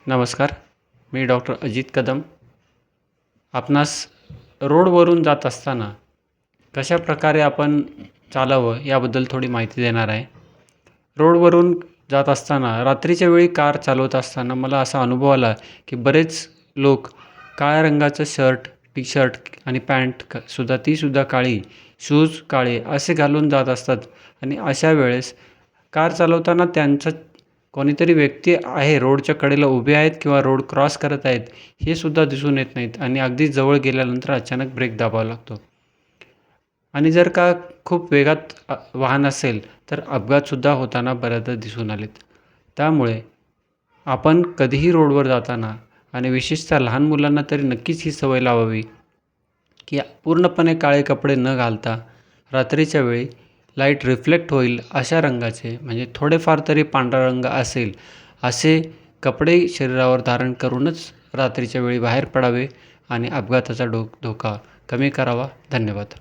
नमस्कार. मी डॉक्टर अजित कदम. आपणास रोडवरून जात असताना कशा प्रकारे आपण चालावं याबद्दल थोडी माहिती देणार आहे. रोडवरून जात असताना रात्रीच्या वेळी कार चालवत असताना मला असा अनुभव आला की बरेच लोक काळ्या रंगाचं शर्ट, टी शर्ट आणि पॅन्ट सुद्धा तीसुद्धा काळी, शूज काळे असे घालून जात असतात आणि अशा वेळेस कार चालवताना त्यांचं कोणीतरी व्यक्ती आहे रोडच्या कडेला उभे आहेत किंवा रोड क्रॉस करत आहेत हे सुद्धा दिसून येत नाहीत आणि अगदी जवळ गेल्यानंतर अचानक ब्रेक दाबावा लागतो. आणि जर का खूप वेगात वाहन असेल तर अपघातसुद्धा होताना बऱ्याचदा दिसून आलेत. त्यामुळे आपण कधीही रोडवर जाताना आणि विशेषतः लहान मुलांना तरी नक्कीच ही सवय लावावी की पूर्णपणे काळे कपडे न घालता रात्रीच्या वेळी लाईट रिफ्लेक्ट होईल अशा रंगाचे, म्हणजे थोडेफार तरी पांढरा रंग असेल असे कपडे शरीरावर धारण करूनच रात्रीच्या वेळी बाहेर पडावे आणि अपघाताचा धोका कमी करावा. धन्यवाद.